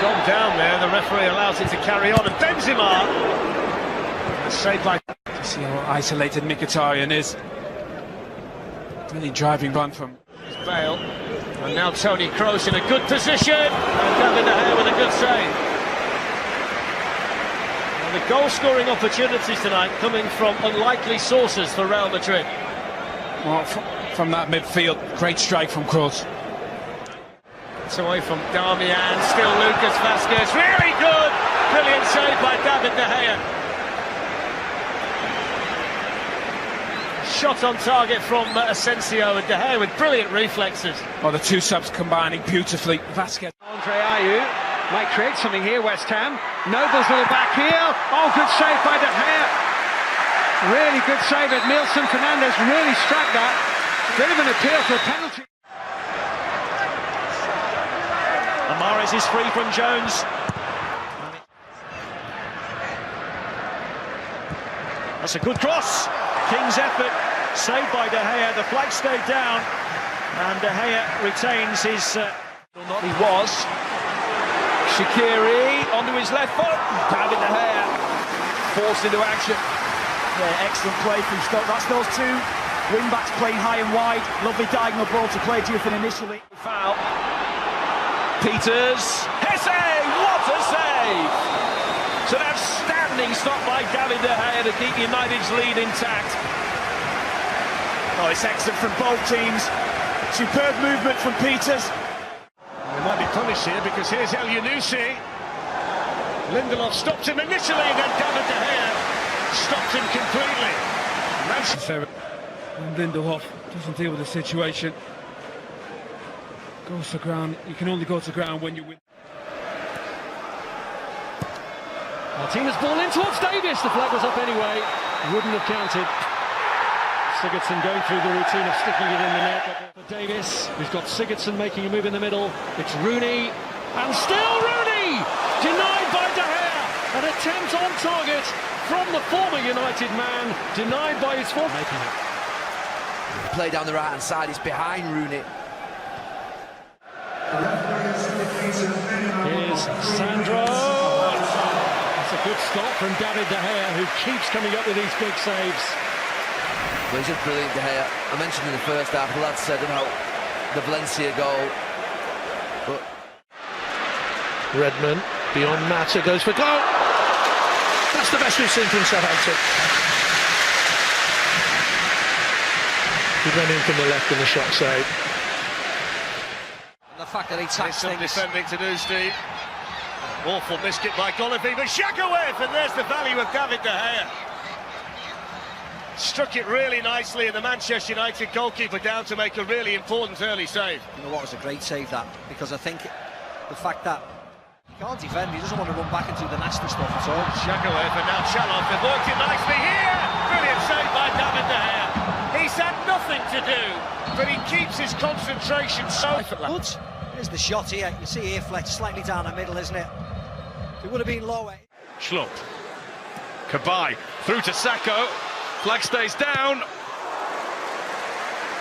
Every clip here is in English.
gone down there, the referee allows it to carry on, and Benzema, saved by... See how isolated Mkhitaryan is. Really driving run from Bale, and now Toni Kroos in a good position, and David De Gea with a good save. And the goal-scoring opportunities tonight coming from unlikely sources for Real Madrid. Well, from that midfield, great strike from Kroos. It's away from Darmian, still Lucas Vazquez, really good! Brilliant save by David De Gea. Shot on target from Asensio, and De Gea with brilliant reflexes. Well, the two subs combining beautifully. Vazquez. Andre Ayew might create something here, West Ham. Noble's little back heel. Oh, good save by De Gea. Really good save at Milson. Fernandes really struck that. Bit of an appeal for a penalty. Mahrez is free from Jones. That's a good cross. King's effort, saved by De Gea. The flag stayed down, and De Gea retains his... He was. Shaqiri onto his left foot. David De Gea forced into action. Yeah, excellent play from Stoke. That's those two wing-backs playing high and wide. Lovely diagonal ball to play Juffin initially. Foul. Peters. Hesse! What a save! It's an outstanding stop by David De Gea to keep United's lead intact. Oh, it's excellent from both teams. Superb movement from Peters. They might be punished here because here's El Yunusi. Lindelof stopped him initially, and then David De Gea stopped him completely. And Lindelof doesn't deal with the situation. Goes to ground. You can only go to ground when you win. Martinez ball in towards Davis. The flag was up anyway. Wouldn't have counted. Sigurdsson going through the routine of sticking it in the net. For Davis, who's got Sigurdsson making a move in the middle. It's Rooney, and still Rooney! Denied by De Gea. An attempt on target from the former United man, denied by his former. Making it. Play down the right-hand side, he's behind Rooney. Here's Sandro. That's a good stop from David De Gea, who keeps coming up with these big saves. Well, he's just brilliant, De Gea. I mentioned in the first half, the lads said about the Valencia goal. But Redmond, beyond Mata, goes for goal. That's the best we've seen from Southampton. He went in from the left in the shot save. And the fact that he taps some things. defending to do, Steve. Awful missed it by Golovin, but Shaqiri, and there's the value of David De Gea. Struck it really nicely, and the Manchester United goalkeeper down to make a really important early save. You know what, was a great save that, because I think the fact that he can't defend, he doesn't want to run back and do the nasty stuff at all. Shaqiri, and now Chalov, they've worked it nicely here. Brilliant save by David De Gea. He's had nothing to do, but he keeps his concentration so good. Here's the shot here. You see here, Fletch slightly down the middle, isn't it? It would have been lower. Schlupp. Cabaye through to Sacco. Flag stays down.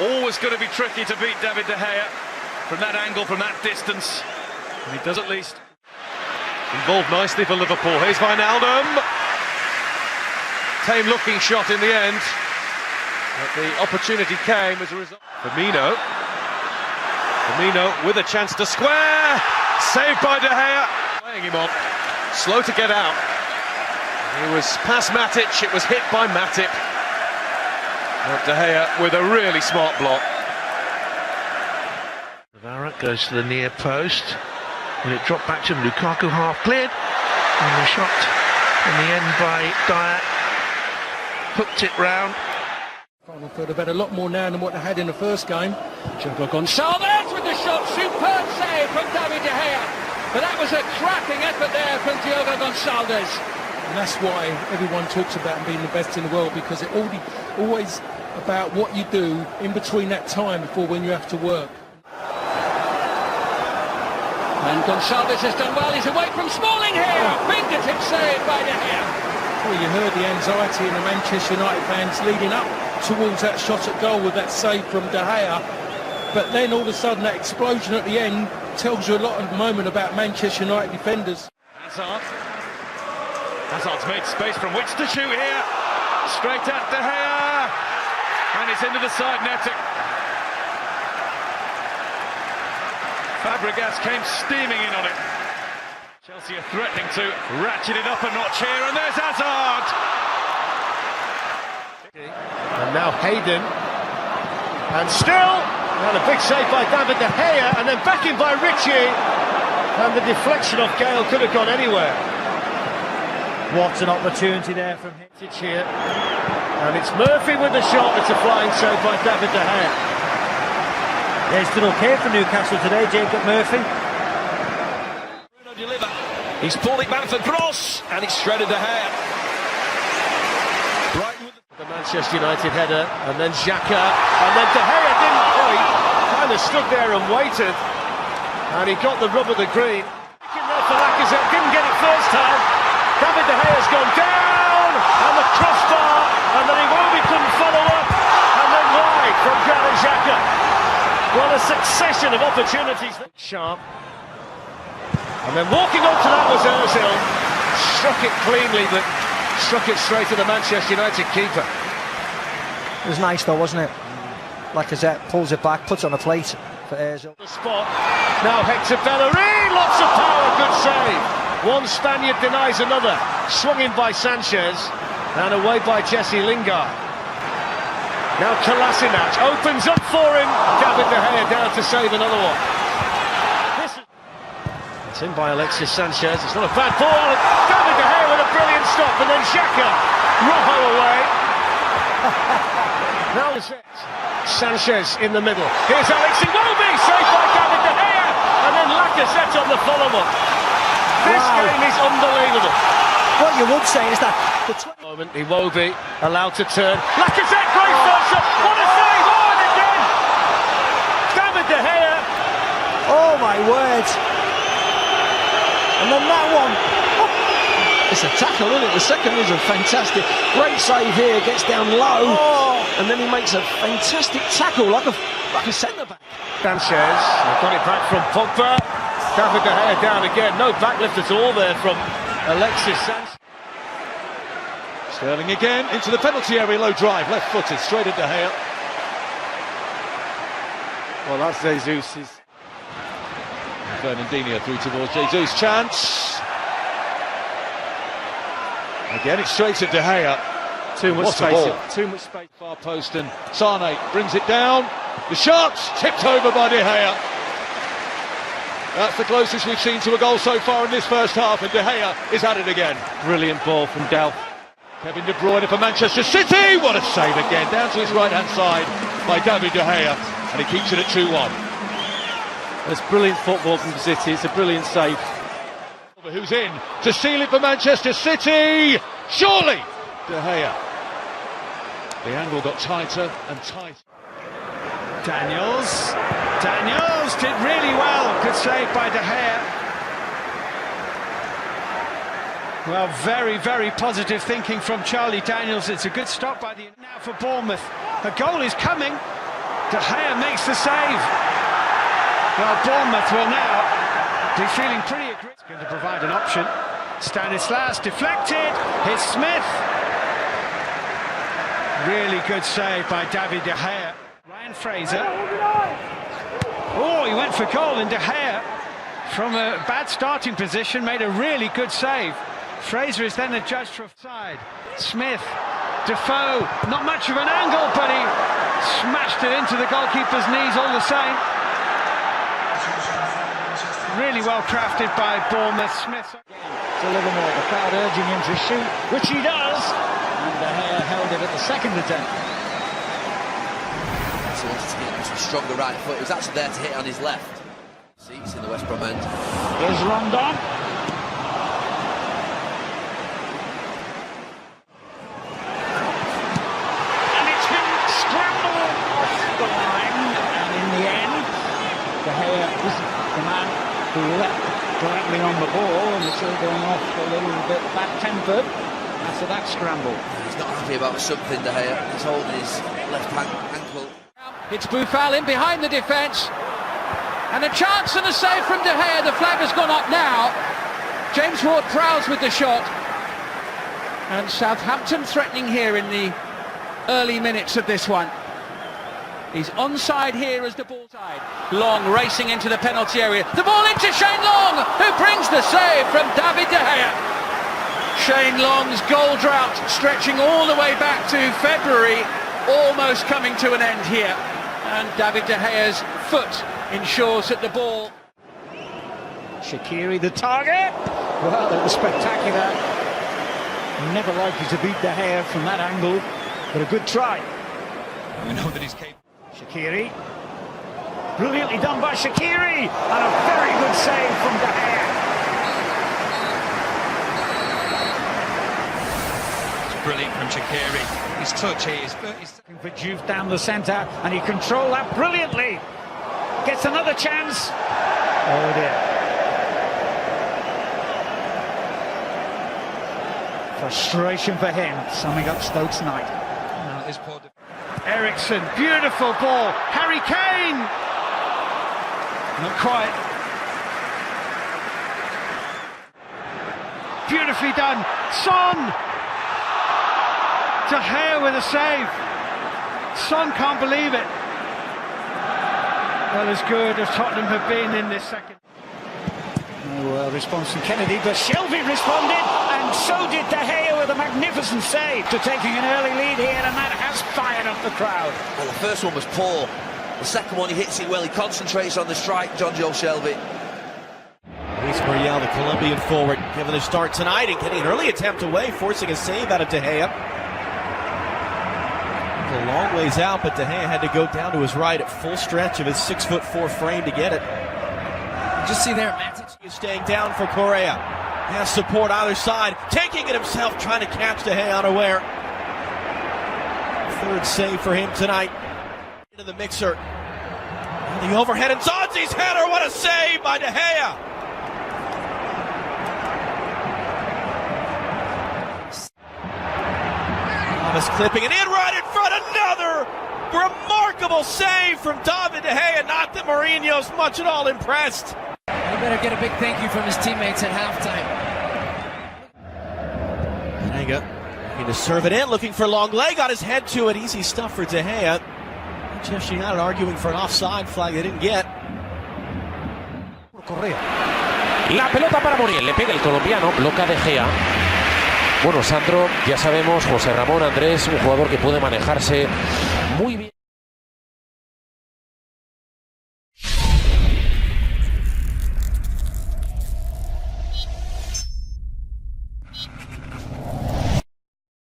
Always going to be tricky to beat David De Gea from that angle, from that distance. And he does at least. Involved nicely for Liverpool. Here's Wijnaldum. Tame looking shot in the end. But the opportunity came as a result. Firmino with a chance to square. Saved by De Gea. Playing him on. Slow to get out. He was past Matic. It was hit by Matip. But De Gea with a really smart block. Navarra goes to the near post. Will it drop back to him? Lukaku half cleared. And the shot in the end by Dyer. Hooked it round. Final third have had a lot more now than what they had in the first game. Diogo Gonçalves with the shot. Superb save from David De Gea. But that was a cracking effort there from Diogo Gonçalves. And that's why everyone talks about being the best in the world, because it always about what you do in between that time before when you have to work. And Gonçalves has done well. He's away from Smalling here. Fingertip save by De Gea. Well, you heard the anxiety in the Manchester United fans leading up towards that shot at goal with that save from De Gea. But then all of a sudden that explosion at the end tells you a lot at the moment about Manchester United defenders. Hazard's made space from which to shoot here. Straight at De Gea. And it's into the side netting. Fabregas came steaming in on it. Chelsea are threatening to ratchet it up a notch here, and there's Hazard! And now Hayden. And still, a big save by David De Gea, and then back in by Ritchie. And the deflection of Gale could have gone anywhere. What an opportunity there from Hitch here. And it's Murphy with the shot. It's a flying save by David De Gea. Yeah, he's done okay for Newcastle today, Jacob Murphy. Bruno deliver. He's pulled it back for Gross, and it's shredded De Gea. Right with the Manchester United header, and then Xhaka, and then De Gea didn't quite. Kind of stood there and waited, and he got the rub of the green. There for Lacazette, didn't get it first time. David De Gea's gone down, and the crossbar, and then Iwobi couldn't follow up, and then wide from Granit Xhaka. Well, a succession of opportunities. Sharp. And then walking on to that was Ozil. Struck it cleanly, but struck it straight to the Manchester United keeper. It was nice though, wasn't it? Lacazette pulls it back, puts it on a plate for Ozil. The spot. Now Hector Bellerin, lots of power, good save. One Spaniard denies another. Swung in by Sanchez, and away by Jesse Lingard. Now Kolasinac opens up for him. David De Gea down to save another one. It's in by Alexis Sanchez. It's not a bad ball. David De Gea with a brilliant stop, and then Xhaka. Rojo away. Now Sanchez in the middle. Here's Alex Iwobi, saved by David De Gea, and then Lacazette on the follow-up. This game is unbelievable. What you would say is that the moment Iwobi allowed to turn. Lacazette, great first shot. What a save! Oh, and again! David De Gea. Oh my word! And then that one. Oh. It's a tackle, isn't it? The second is a fantastic, great save here. Gets down low, and then he makes a fantastic tackle, like a centre back. Sanchez got it back from Pogba. David De Gea down again. No backlift at all there from Alexis Sanchez. Sterling again into the penalty area, low drive, left-footed, straight at De Gea. Well, that's Jesus's. Fernandinho through towards Jesus, chance. Again, it's straight at De Gea. Too much space. Too much space. Far post, and Sane brings it down. The shot tipped over by De Gea. That's the closest we've seen to a goal so far in this first half, and De Gea is at it again. Brilliant ball from Delph. Kevin De Bruyne for Manchester City. What a save again, down to his right-hand side by David De Gea, and he keeps it at 2-1. It's brilliant football from City. It's a brilliant save. Who's in to seal it for Manchester City? Surely De Gea. The angle got tighter and tighter. Daniels did really well. Good save by De Gea. Well, very, very positive thinking from Charlie Daniels. It's a good stop by the now for Bournemouth. A goal is coming. De Gea makes the save. Well, Bournemouth will now be feeling pretty aggressive. Going to provide an option. Stanislas deflected. Here's Smith. Really good save by David De Gea. Ryan Fraser. Oh, he went for goal, and De Gea, from a bad starting position, made a really good save. Fraser is then adjudged for offside. Smith, Defoe, not much of an angle, but he smashed it into the goalkeeper's knees all the same. Really well crafted by Bournemouth. Smith to Livermore, the crowd urging him to shoot, which he does, and De Gea held it at the second attempt. So he wanted to get into a stronger right foot. It was actually there to hit on his left. Seats in the West Brom end. Here's Rondon. And it's been scrambled off the line, and in the end, De Gea isn't the man who leapt directly on the ball, and it's all going off a little bit bad-tempered after that scramble. He's not happy about something, De Gea. He's holding his left ankle. It's Boufal in behind the defence. And a chance and a save from De Gea. The flag has gone up now. James Ward-Prowse with the shot. And Southampton threatening here in the early minutes of this one. He's onside here as the ball side. Long racing into the penalty area. The ball into Shane Long, who brings the save from David De Gea. Shane Long's goal drought stretching all the way back to February, almost coming to an end here. And David De Gea's foot ensures that the ball... Shaqiri the target. Well, that was spectacular. Never likely to beat De Gea from that angle, but a good try. We know that he's capable. Shaqiri. Brilliantly done by Shaqiri. And a very good save from De Gea. It's brilliant from Shaqiri. His touch here is... Looking for Juve down the centre, and he controlled that brilliantly. Gets another chance. Oh dear. Frustration for him, summing up Stoke's night. Now, this poor Ericsson, beautiful ball. Harry Kane! Not quite. Beautifully done. Son! De Gea with a save. Son can't believe it. Well, as good as Tottenham have been in this second. No response from Kennedy, but Shelvey responded, and so did De Gea with a magnificent save to taking an early lead here, and that has fired up the crowd. Well, the first one was poor. The second one, he hits it well. He concentrates on the strike, John Joe Shelvey. Luis Muriel, the Colombian forward, given a start tonight and getting an early attempt away, forcing a save out of De Gea. A long ways out, but De Gea had to go down to his right at full stretch of his 6'4" frame to get it. Just see there, Matic is staying down for Correa. Has support either side, taking it himself, trying to catch De Gea unaware. Third save for him tonight. Into the mixer. And the overhead and Zonzi's header, what a save by De Gea! Thomas clipping it in right in front, another remarkable save from David De Gea. Not that Mourinho's much at all impressed. He better get a big thank you from his teammates at halftime. Banega looking to serve it in, looking for Longley, got his head to it, easy stuff for De Gea. Manchester United arguing for an offside flag they didn't get. Correa. La pelota para Muriel, le pega el colombiano, bloca De Gea. Bueno, Sandro, ya sabemos, José Ramón Andrés, un jugador que puede manejarse muy bien.